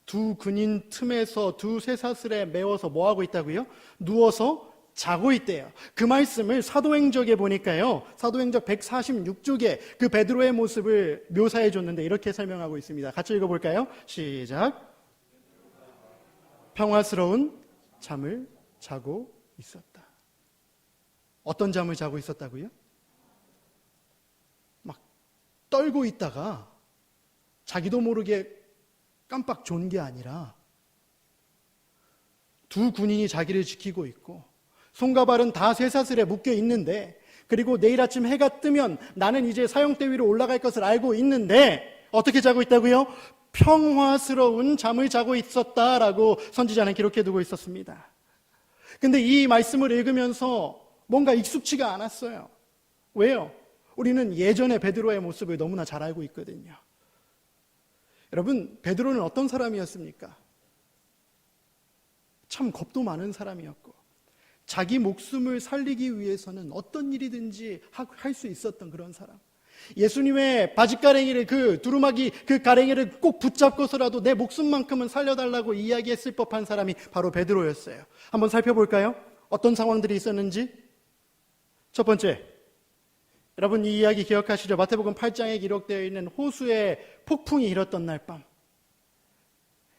[SPEAKER 4] 두 군인 틈에서 두 쇠사슬에 매워서 뭐하고 있다고요? 누워서 자고 있대요. 그 말씀을 사도행적에 보니까요, 사도행적 146쪽에 그 베드로의 모습을 묘사해 줬는데 이렇게 설명하고 있습니다. 같이 읽어볼까요? 시작. 평화스러운 잠을 자고 있었다. 어떤 잠을 자고 있었다고요? 떨고 있다가 자기도 모르게 깜빡 존 게 아니라 두 군인이 자기를 지키고 있고 손과 발은 다 쇠사슬에 묶여 있는데, 그리고 내일 아침 해가 뜨면 나는 이제 사형대 위로 올라갈 것을 알고 있는데 어떻게 자고 있다고요? 평화스러운 잠을 자고 있었다라고 선지자는 기록해 두고 있었습니다. 근데 이 말씀을 읽으면서 뭔가 익숙치가 않았어요. 왜요? 우리는 예전의 베드로의 모습을 너무나 잘 알고 있거든요. 여러분, 베드로는 어떤 사람이었습니까? 참 겁도 많은 사람이었고, 자기 목숨을 살리기 위해서는 어떤 일이든지 할 수 있었던 그런 사람. 예수님의 바짓가랭이를, 그 두루마기 그 가랭이를 꼭 붙잡고서라도 내 목숨만큼은 살려달라고 이야기했을 법한 사람이 바로 베드로였어요. 한번 살펴볼까요? 어떤 상황들이 있었는지. 첫 번째, 여러분 이 이야기 기억하시죠? 마태복음 8장에 기록되어 있는 호수의 폭풍이 일었던 날 밤,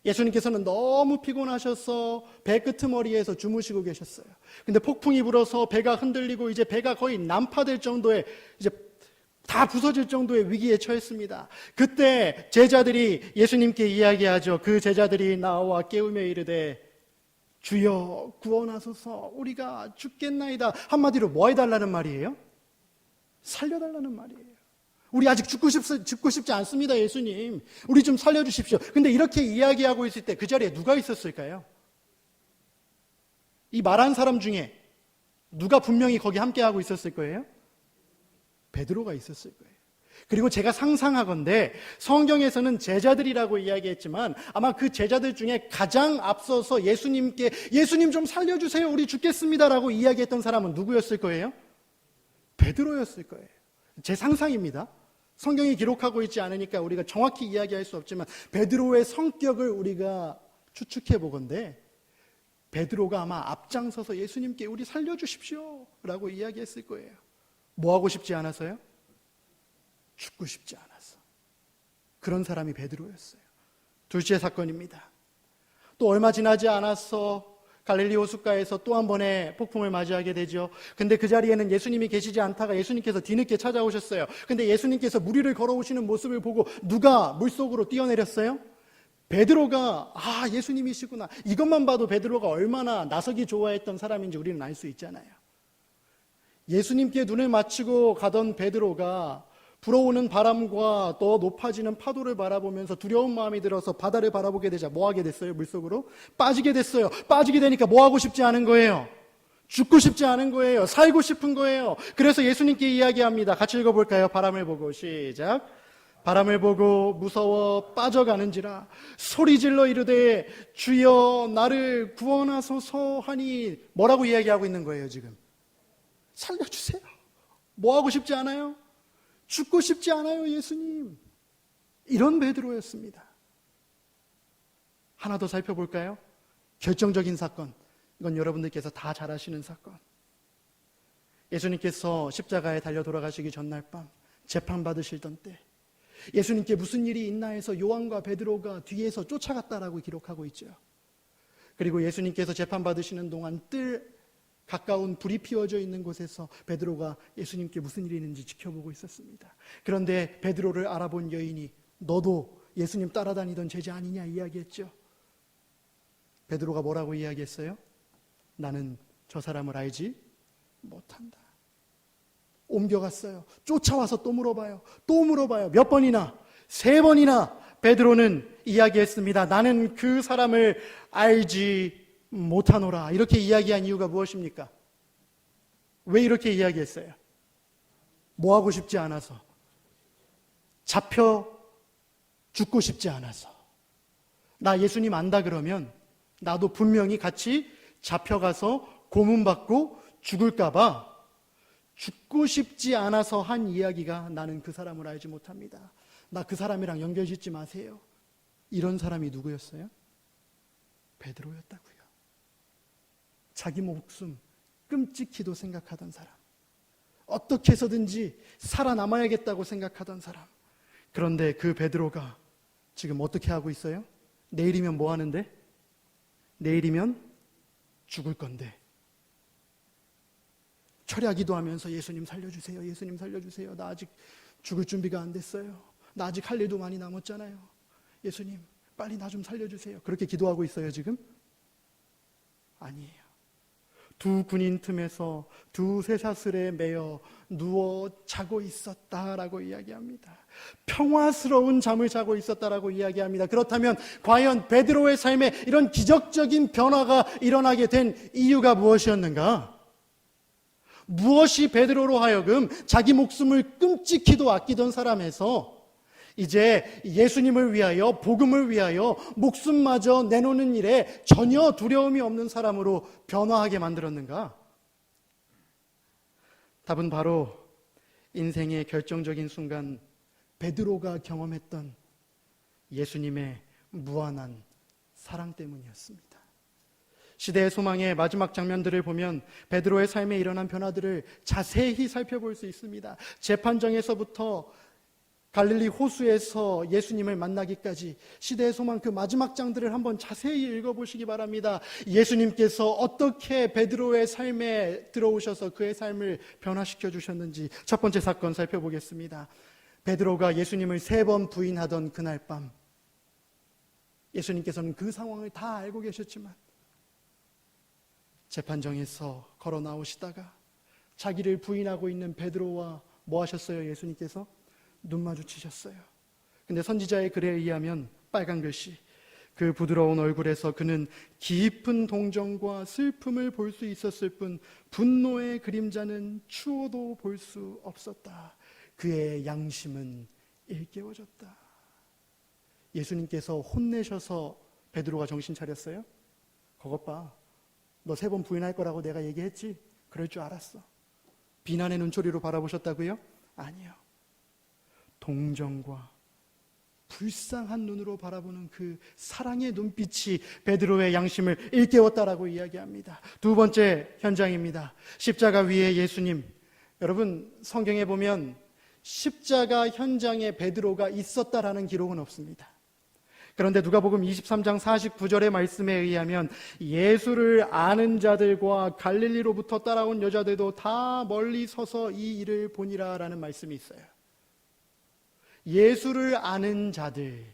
[SPEAKER 4] 예수님께서는 너무 피곤하셔서 배 끄트머리에서 주무시고 계셨어요. 근데 폭풍이 불어서 배가 흔들리고 이제 배가 거의 난파될 정도의, 이제 다 부서질 정도의 위기에 처했습니다. 그때 제자들이 예수님께 이야기하죠. 그 제자들이 나와 깨우며 이르되 주여 구원하소서, 우리가 죽겠나이다. 한마디로 뭐 해달라는 말이에요? 살려달라는 말이에요. 우리 아직 죽고 싶지 않습니다, 예수님. 우리 좀 살려주십시오. 근데 이렇게 이야기하고 있을 때 그 자리에 누가 있었을까요? 이 말한 사람 중에 누가 분명히 거기 함께하고 있었을 거예요? 베드로가 있었을 거예요. 그리고 제가 상상하건대 성경에서는 제자들이라고 이야기했지만 아마 그 제자들 중에 가장 앞서서 예수님께 예수님 좀 살려주세요, 우리 죽겠습니다라고 이야기했던 사람은 누구였을 거예요? 베드로였을 거예요. 제 상상입니다. 성경이 기록하고 있지 않으니까 우리가 정확히 이야기할 수 없지만 베드로의 성격을 우리가 추측해 보건대 베드로가 아마 앞장서서 예수님께 우리 살려주십시오 라고 이야기했을 거예요. 뭐 하고 싶지 않아서요? 죽고 싶지 않아서. 그런 사람이 베드로였어요. 둘째 사건입니다. 또 얼마 지나지 않아서 갈릴리 호숫가에서 또 한 번의 폭풍을 맞이하게 되죠. 근데 그 자리에는 예수님이 계시지 않다가 예수님께서 뒤늦게 찾아오셨어요. 근데 예수님께서 물 위를 걸어오시는 모습을 보고 누가 물속으로 뛰어내렸어요? 베드로가 예수님이시구나. 이것만 봐도 베드로가 얼마나 나서기 좋아했던 사람인지 우리는 알 수 있잖아요. 예수님께 눈을 맞추고 가던 베드로가 불어오는 바람과 더 높아지는 파도를 바라보면서 두려운 마음이 들어서 바다를 바라보게 되자 뭐 하게 됐어요? 물속으로 빠지게 됐어요. 빠지게 되니까 뭐 하고 싶지 않은 거예요? 죽고 싶지 않은 거예요. 살고 싶은 거예요. 그래서 예수님께 이야기합니다. 같이 읽어볼까요? 바람을 보고 시작. 바람을 보고 무서워 빠져가는지라 소리질러 이르되 주여 나를 구원하소서 하니 뭐라고 이야기하고 있는 거예요 지금? 살려주세요. 뭐 하고 싶지 않아요? 죽고 싶지 않아요 예수님. 이런 베드로였습니다. 하나 더 살펴볼까요? 결정적인 사건. 이건 여러분들께서 다 잘 아시는 사건. 예수님께서 십자가에 달려 돌아가시기 전날 밤 재판받으시던 때 예수님께 무슨 일이 있나 해서 요한과 베드로가 뒤에서 쫓아갔다라고 기록하고 있죠. 그리고 예수님께서 재판받으시는 동안 뜰 가까운 불이 피워져 있는 곳에서 베드로가 예수님께 무슨 일이 있는지 지켜보고 있었습니다. 그런데 베드로를 알아본 여인이 너도 예수님 따라다니던 제자 아니냐 이야기했죠. 베드로가 뭐라고 이야기했어요? 나는 저 사람을 알지 못한다. 옮겨갔어요. 쫓아와서 또 물어봐요. 또 물어봐요. 몇 번이나? 3번이나 베드로는 이야기했습니다. 나는 그 사람을 알지 못하노라. 이렇게 이야기한 이유가 무엇입니까? 왜 이렇게 이야기했어요? 뭐 하고 싶지 않아서. 잡혀 죽고 싶지 않아서. 나 예수님 안다 그러면 나도 분명히 같이 잡혀가서 고문받고 죽을까 봐 죽고 싶지 않아서 한 이야기가 나는 그 사람을 알지 못합니다. 나 그 사람이랑 연결 짓지 마세요. 이런 사람이 누구였어요? 베드로였다고요. 자기 목숨 끔찍히도 생각하던 사람. 어떻게 해서든지 살아남아야겠다고 생각하던 사람. 그런데 그 베드로가 지금 어떻게 하고 있어요? 내일이면 뭐 하는데? 내일이면 죽을 건데. 철야기도 하면서 예수님 살려주세요. 예수님 살려주세요. 나 아직 죽을 준비가 안 됐어요. 나 아직 할 일도 많이 남았잖아요. 예수님 빨리 나 좀 살려주세요. 그렇게 기도하고 있어요 지금? 아니에요. 두 군인 틈에서 두 쇠사슬에 매여 누워 자고 있었다라고 이야기합니다. 평화스러운 잠을 자고 있었다라고 이야기합니다. 그렇다면 과연 베드로의 삶에 이런 기적적인 변화가 일어나게 된 이유가 무엇이었는가? 무엇이 베드로로 하여금 자기 목숨을 끔찍히도 아끼던 사람에서 이제 예수님을 위하여 복음을 위하여 목숨마저 내놓는 일에 전혀 두려움이 없는 사람으로 변화하게 만들었는가? 답은 바로 인생의 결정적인 순간 베드로가 경험했던 예수님의 무한한 사랑 때문이었습니다. 시대의 소망의 마지막 장면들을 보면 베드로의 삶에 일어난 변화들을 자세히 살펴볼 수 있습니다. 재판정에서부터 갈릴리 호수에서 예수님을 만나기까지 시대의 소망 그 마지막 장들을 한번 자세히 읽어보시기 바랍니다. 예수님께서 어떻게 베드로의 삶에 들어오셔서 그의 삶을 변화시켜 주셨는지 첫 번째 사건 살펴보겠습니다. 베드로가 예수님을 3번 부인하던 그날 밤 예수님께서는 그 상황을 다 알고 계셨지만 재판정에서 걸어 나오시다가 자기를 부인하고 있는 베드로와 뭐 하셨어요? 예수님께서 눈 마주치셨어요. 근데 선지자의 글에 의하면 빨간 글씨 그 부드러운 얼굴에서 그는 깊은 동정과 슬픔을 볼 수 있었을 뿐 분노의 그림자는 추워도 볼 수 없었다. 그의 양심은 일깨워졌다. 예수님께서 혼내셔서 베드로가 정신 차렸어요? 그것 봐. 너 3번 부인할 거라고 내가 얘기했지? 그럴 줄 알았어. 비난의 눈초리로 바라보셨다고요? 아니요. 동정과 불쌍한 눈으로 바라보는 그 사랑의 눈빛이 베드로의 양심을 일깨웠다라고 이야기합니다. 두 번째 현장입니다. 십자가 위에 예수님. 여러분, 성경에 보면 십자가 현장에 베드로가 있었다라는 기록은 없습니다. 그런데 누가복음 23장 49절의 말씀에 의하면 예수를 아는 자들과 갈릴리로부터 따라온 여자들도 다 멀리 서서 이 일을 보니라라는 말씀이 있어요. 예수를 아는 자들,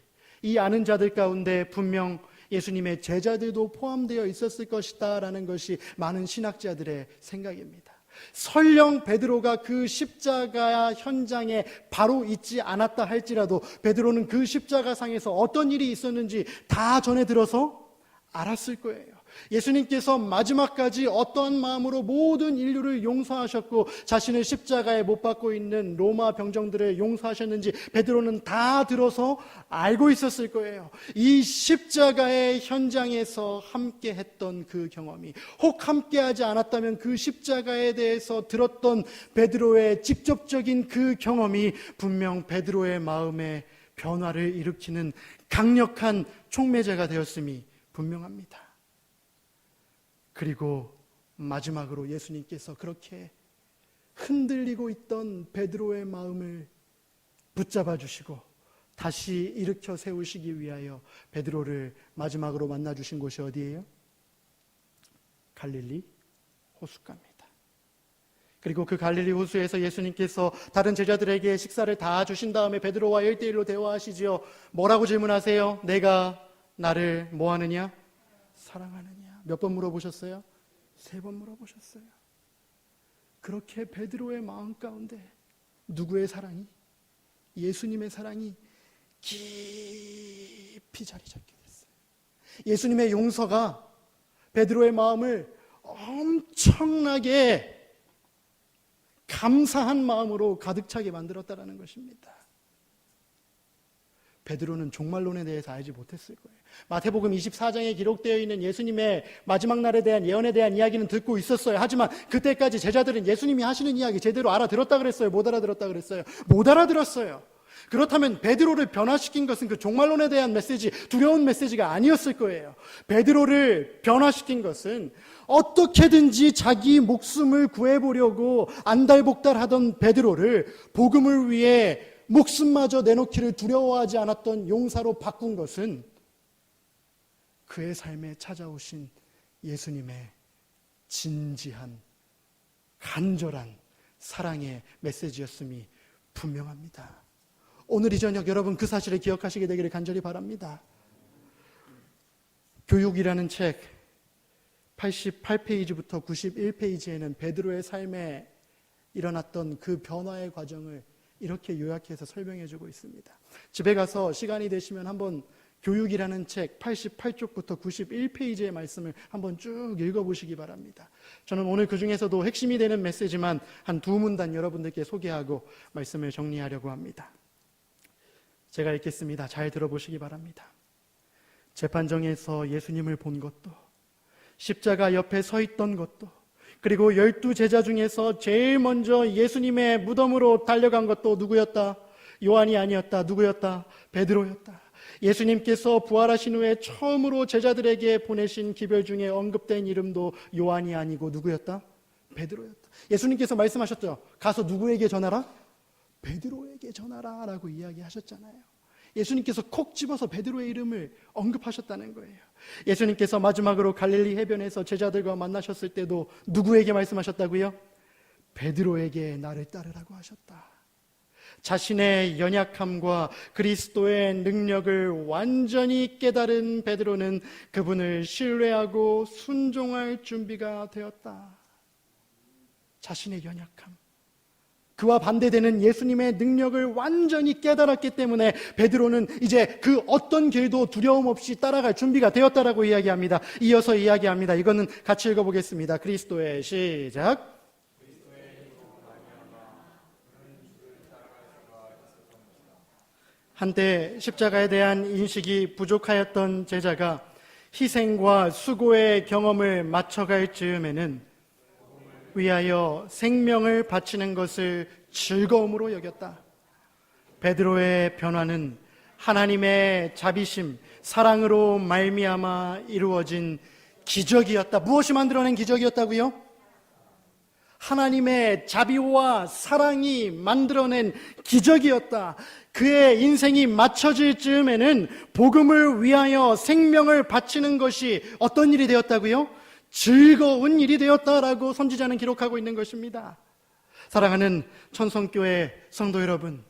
[SPEAKER 4] 이 아는 자들 가운데 분명 예수님의 제자들도 포함되어 있었을 것이다 라는 것이 많은 신학자들의 생각입니다. 설령 베드로가 그 십자가 현장에 바로 있지 않았다 할지라도 베드로는 그 십자가상에서 어떤 일이 있었는지 다 전해 들어서 알았을 거예요. 예수님께서 마지막까지 어떤 마음으로 모든 인류를 용서하셨고 자신을 십자가에 못 박고 있는 로마 병정들을 용서하셨는지 베드로는 다 들어서 알고 있었을 거예요. 이 십자가의 현장에서 함께 했던 그 경험이, 혹 함께하지 않았다면 그 십자가에 대해서 들었던 베드로의 직접적인 그 경험이 분명 베드로의 마음에 변화를 일으키는 강력한 촉매제가 되었음이 분명합니다. 그리고 마지막으로 예수님께서 그렇게 흔들리고 있던 베드로의 마음을 붙잡아 주시고 다시 일으켜 세우시기 위하여 베드로를 마지막으로 만나 주신 곳이 어디예요? 갈릴리 호숫가입니다. 그리고 그 갈릴리 호수에서 예수님께서 다른 제자들에게 식사를 다 주신 다음에 베드로와 1대1로 대화하시지요. 뭐라고 질문하세요? 내가 나를 뭐하느냐? 사랑하느냐? 몇 번 물어보셨어요? 3번 물어보셨어요. 그렇게 베드로의 마음 가운데 누구의 사랑이? 예수님의 사랑이 깊이 자리 잡게 됐어요. 예수님의 용서가 베드로의 마음을 엄청나게 감사한 마음으로 가득 차게 만들었다는 것입니다. 베드로는 종말론에 대해서 알지 못했을 거예요. 마태복음 24장에 기록되어 있는 예수님의 마지막 날에 대한 예언에 대한 이야기는 듣고 있었어요. 하지만 그때까지 제자들은 예수님이 하시는 이야기 제대로 알아들었다 그랬어요? 못 알아들었다 그랬어요? 못 알아들었어요. 그렇다면 베드로를 변화시킨 것은 그 종말론에 대한 메시지, 두려운 메시지가 아니었을 거예요. 베드로를 변화시킨 것은 어떻게든지 자기 목숨을 구해보려고 안달복달하던 베드로를 복음을 위해 목숨마저 내놓기를 두려워하지 않았던 용사로 바꾼 것은 그의 삶에 찾아오신 예수님의 진지한 간절한 사랑의 메시지였음이 분명합니다. 오늘 이 저녁 여러분 그 사실을 기억하시게 되기를 간절히 바랍니다. 교육이라는 책 88페이지부터 91페이지에는 베드로의 삶에 일어났던 그 변화의 과정을 이렇게 요약해서 설명해주고 있습니다. 집에 가서 시간이 되시면 한번 교육이라는 책 88쪽부터 91페이지의 말씀을 한번 쭉 읽어보시기 바랍니다. 저는 오늘 그 중에서도 핵심이 되는 메시지만 한 2문단 여러분들께 소개하고 말씀을 정리하려고 합니다. 제가 읽겠습니다. 잘 들어보시기 바랍니다. 재판정에서 예수님을 본 것도, 십자가 옆에 서 있던 것도, 그리고 12제자 중에서 제일 먼저 예수님의 무덤으로 달려간 것도 누구였다? 요한이 아니었다. 누구였다? 베드로였다. 예수님께서 부활하신 후에 처음으로 제자들에게 보내신 기별 중에 언급된 이름도 요한이 아니고 누구였다? 베드로였다. 예수님께서 말씀하셨죠. 가서 누구에게 전하라? 베드로에게 전하라 라고 이야기하셨잖아요. 예수님께서 콕 집어서 베드로의 이름을 언급하셨다는 거예요. 예수님께서 마지막으로 갈릴리 해변에서 제자들과 만나셨을 때도 누구에게 말씀하셨다고요? 베드로에게 나를 따르라고 하셨다. 자신의 연약함과 그리스도의 능력을 완전히 깨달은 베드로는 그분을 신뢰하고 순종할 준비가 되었다. 자신의 연약함, 그와 반대되는 예수님의 능력을 완전히 깨달았기 때문에 베드로는 이제 그 어떤 길도 두려움 없이 따라갈 준비가 되었다라고 이야기합니다. 이어서 이야기합니다. 이거는 같이 읽어보겠습니다. 그리스도의 시작. 한때 십자가에 대한 인식이 부족하였던 제자가 희생과 수고의 경험을 맞춰갈 즈음에는 위하여 생명을 바치는 것을 즐거움으로 여겼다. 베드로의 변화는 하나님의 자비심, 사랑으로 말미암아 이루어진 기적이었다. 무엇이 만들어낸 기적이었다고요? 하나님의 자비와 사랑이 만들어낸 기적이었다. 그의 인생이 맞춰질 즈음에는 복음을 위하여 생명을 바치는 것이 어떤 일이 되었다고요? 즐거운 일이 되었다라고 선지자는 기록하고 있는 것입니다. 사랑하는 천성교회 성도 여러분,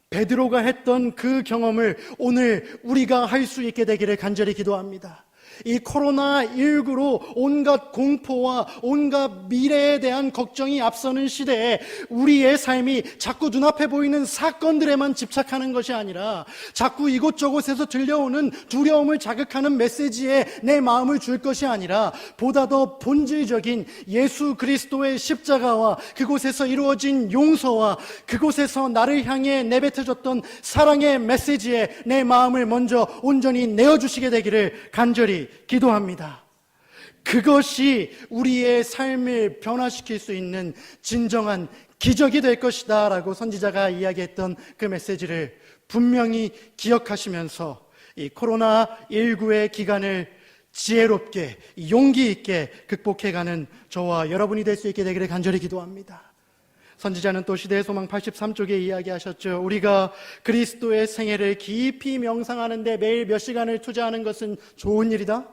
[SPEAKER 4] 베드로가 했던 그 경험을 오늘 우리가 할 수 있게 되기를 간절히 기도합니다. 이 코로나19로 온갖 공포와 온갖 미래에 대한 걱정이 앞서는 시대에 우리의 삶이 자꾸 눈앞에 보이는 사건들에만 집착하는 것이 아니라 자꾸 이곳저곳에서 들려오는 두려움을 자극하는 메시지에 내 마음을 줄 것이 아니라 보다 더 본질적인 예수 그리스도의 십자가와 그곳에서 이루어진 용서와 그곳에서 나를 향해 내뱉어졌던 사랑의 메시지에 내 마음을 먼저 온전히 내어주시게 되기를 간절히 기도합니다. 그것이 우리의 삶을 변화시킬 수 있는 진정한 기적이 될 것이다 라고 선지자가 이야기했던 그 메시지를 분명히 기억하시면서 이 코로나19의 기간을 지혜롭게 용기 있게 극복해가는 저와 여러분이 될 수 있게 되기를 간절히 기도합니다. 선지자는 또 시대의 소망 83쪽에 이야기하셨죠. 우리가 그리스도의 생애를 깊이 명상하는데 매일 몇 시간을 투자하는 것은 좋은 일이다.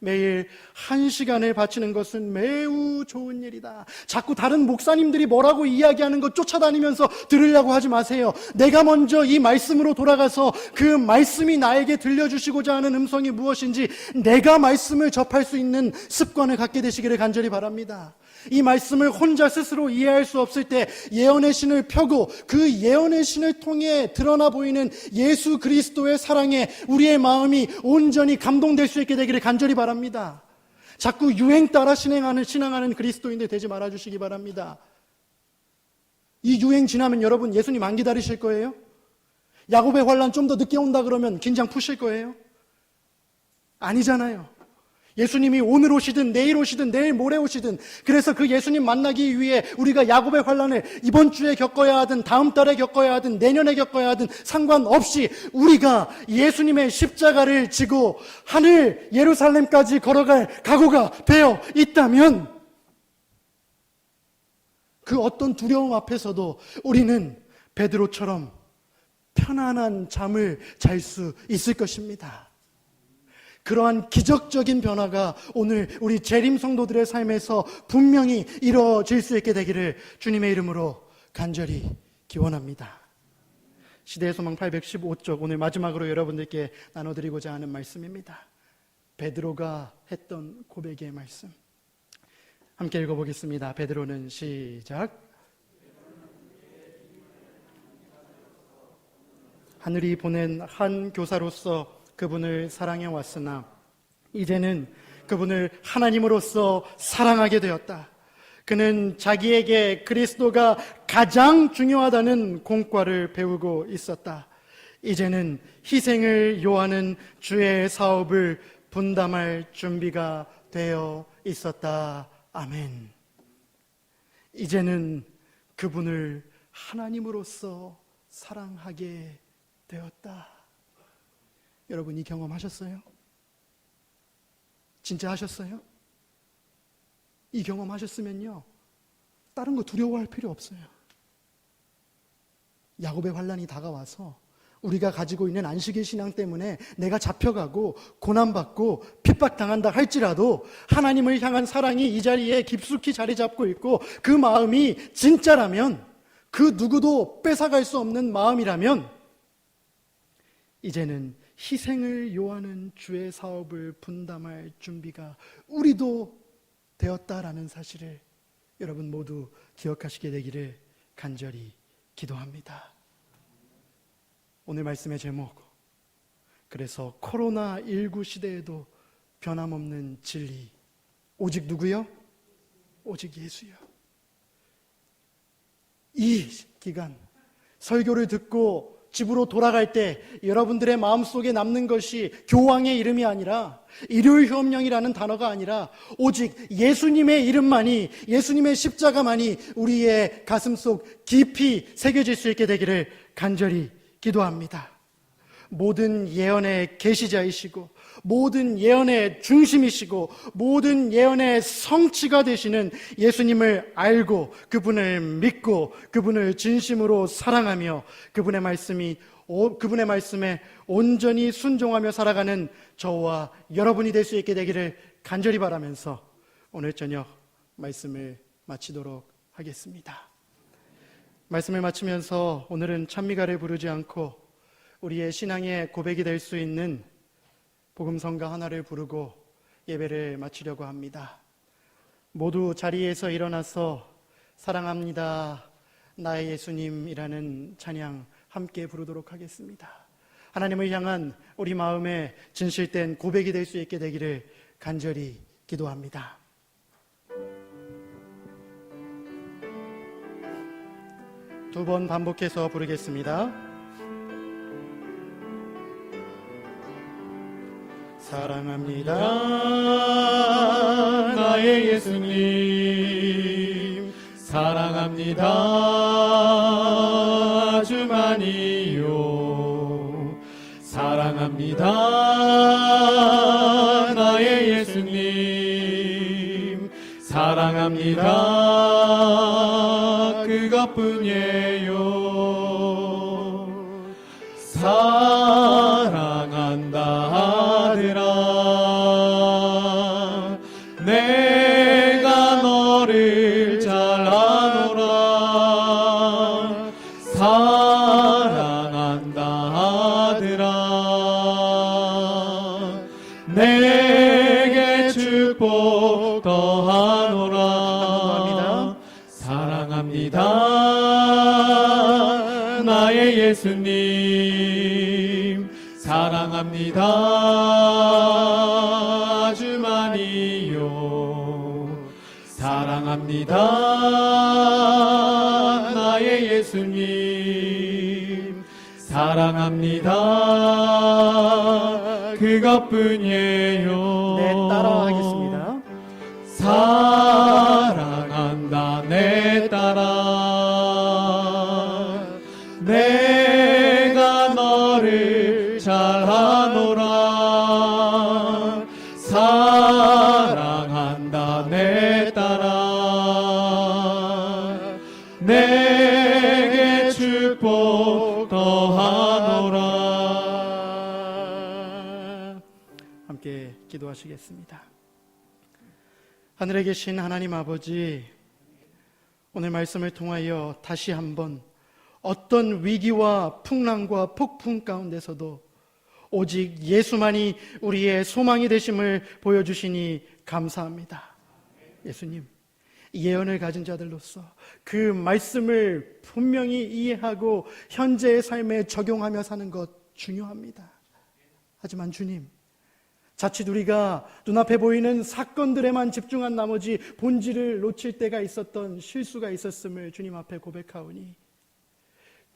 [SPEAKER 4] 매일 1시간을 바치는 것은 매우 좋은 일이다. 자꾸 다른 목사님들이 뭐라고 이야기하는 것 쫓아다니면서 들으려고 하지 마세요. 내가 먼저 이 말씀으로 돌아가서 그 말씀이 나에게 들려주시고자 하는 음성이 무엇인지 내가 말씀을 접할 수 있는 습관을 갖게 되시기를 간절히 바랍니다. 이 말씀을 혼자 스스로 이해할 수 없을 때 예언의 신을 펴고 그 예언의 신을 통해 드러나 보이는 예수 그리스도의 사랑에 우리의 마음이 온전히 감동될 수 있게 되기를 간절히 바랍니다. 자꾸 유행 따라 신앙하는 그리스도인들 되지 말아주시기 바랍니다. 이 유행 지나면 여러분 예수님 안 기다리실 거예요? 야곱의 환란 좀 더 늦게 온다 그러면 긴장 푸실 거예요? 아니잖아요. 예수님이 오늘 오시든 내일 오시든 내일 모레 오시든 그래서 그 예수님 만나기 위해 우리가 야곱의 환란을 이번 주에 겪어야 하든 다음 달에 겪어야 하든 내년에 겪어야 하든 상관없이 우리가 예수님의 십자가를 지고 하늘 예루살렘까지 걸어갈 각오가 되어 있다면 그 어떤 두려움 앞에서도 우리는 베드로처럼 편안한 잠을 잘 수 있을 것입니다. 그러한 기적적인 변화가 오늘 우리 재림 성도들의 삶에서 분명히 이루어질 수 있게 되기를 주님의 이름으로 간절히 기원합니다. 시대의 소망 815쪽 오늘 마지막으로 여러분들께 나눠드리고자 하는 말씀입니다. 베드로가 했던 고백의 말씀 함께 읽어보겠습니다. 베드로는 시작. 하늘이 보낸 한 교사로서 그분을 사랑해 왔으나 이제는 그분을 하나님으로서 사랑하게 되었다. 그는 자기에게 그리스도가 가장 중요하다는 공과를 배우고 있었다. 이제는 희생을 요하는 주의 사업을 분담할 준비가 되어 있었다. 아멘. 이제는 그분을 하나님으로서 사랑하게 되었다. 여러분 이 경험하셨어요? 진짜 하셨어요? 이 경험하셨으면요 다른 거 두려워할 필요 없어요. 야곱의 환란이 다가와서 우리가 가지고 있는 안식일 신앙 때문에 내가 잡혀가고 고난받고 핍박당한다 할지라도 하나님을 향한 사랑이 이 자리에 깊숙이 자리 잡고 있고 그 마음이 진짜라면 그 누구도 뺏어갈 수 없는 마음이라면 이제는 희생을 요하는 주의 사업을 분담할 준비가 우리도 되었다라는 사실을 여러분 모두 기억하시게 되기를 간절히 기도합니다. 오늘 말씀의 제목, 그래서 코로나19 시대에도 변함없는 진리, 오직 누구요? 오직 예수요. 이 기간 설교를 듣고 집으로 돌아갈 때 여러분들의 마음속에 남는 것이 교황의 이름이 아니라, 일요일휴업령이라는 단어가 아니라 오직 예수님의 이름만이, 예수님의 십자가만이 우리의 가슴속 깊이 새겨질 수 있게 되기를 간절히 기도합니다. 모든 예언의 계시자이시고 모든 예언의 중심이시고 모든 예언의 성취가 되시는 예수님을 알고 그분을 믿고 그분을 진심으로 사랑하며 그분의 말씀에 온전히 순종하며 살아가는 저와 여러분이 될 수 있게 되기를 간절히 바라면서 오늘 저녁 말씀을 마치도록 하겠습니다. 말씀을 마치면서 오늘은 찬미가를 부르지 않고 우리의 신앙의 고백이 될 수 있는 복음성가 하나를 부르고 예배를 마치려고 합니다. 모두 자리에서 일어나서 사랑합니다 나의 예수님이라는 찬양 함께 부르도록 하겠습니다. 하나님을 향한 우리 마음의 진실된 고백이 될 수 있게 되기를 간절히 기도합니다. 두 번 반복해서 부르겠습니다. 사랑합니다
[SPEAKER 1] 나의 예수님, 사랑합니다 아주 많이요. 사랑합니다 나의 예수님, 사랑합니다 그것뿐이에요. 사랑한다 아들아, 내가 너를 잘 아노라. 사랑한다 아들아, 내게 축복 더하노라. 사랑합니다 나의 예수님, 사랑합니다 아주 많이요. 사랑합니다 나의 예수님, 사랑합니다 그것뿐이에요.
[SPEAKER 4] 네, 따라하겠습니다.
[SPEAKER 1] 사랑한다 내 딸아, 내가 너를 잘 아노라. 사랑한다 내 딸아, 내게 축복 더하노라.
[SPEAKER 4] 함께 기도하시겠습니다. 하늘에 계신 하나님 아버지, 오늘 말씀을 통하여 다시 한번 어떤 위기와 풍랑과 폭풍 가운데서도 오직 예수만이 우리의 소망이 되심을 보여주시니 감사합니다. 예수님, 예언을 가진 자들로서 그 말씀을 분명히 이해하고 현재의 삶에 적용하며 사는 것 중요합니다. 하지만 주님, 자칫 우리가 눈앞에 보이는 사건들에만 집중한 나머지 본질을 놓칠 때가 있었던 실수가 있었음을 주님 앞에 고백하오니,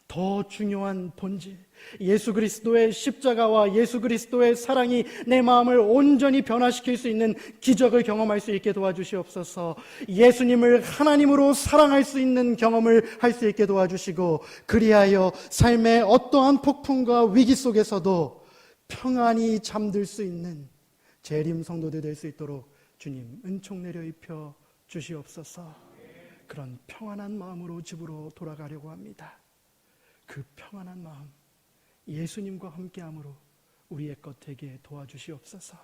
[SPEAKER 4] 더 중요한 본질, 예수 그리스도의 십자가와 예수 그리스도의 사랑이 내 마음을 온전히 변화시킬 수 있는 기적을 경험할 수 있게 도와주시옵소서. 예수님을 하나님으로 사랑할 수 있는 경험을 할 수 있게 도와주시고, 그리하여 삶의 어떠한 폭풍과 위기 속에서도 평안히 잠들 수 있는 재림 성도들 될 수 있도록 주님 은총 내려 입혀 주시옵소서. 그런 평안한 마음으로 집으로 돌아가려고 합니다. 그 평안한 마음, 예수님과 함께함으로 우리의 것 되게 도와주시옵소서.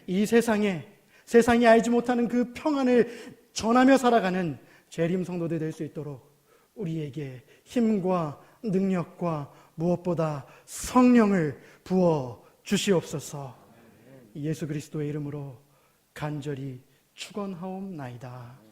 [SPEAKER 4] 이 세상이 알지 못하는 그 평안을 전하며 살아가는 재림 성도들 될 수 있도록 우리에게 힘과 능력과 무엇보다 성령을 부어 주시옵소서. 예수 그리스도의 이름으로 간절히 축원하옵나이다.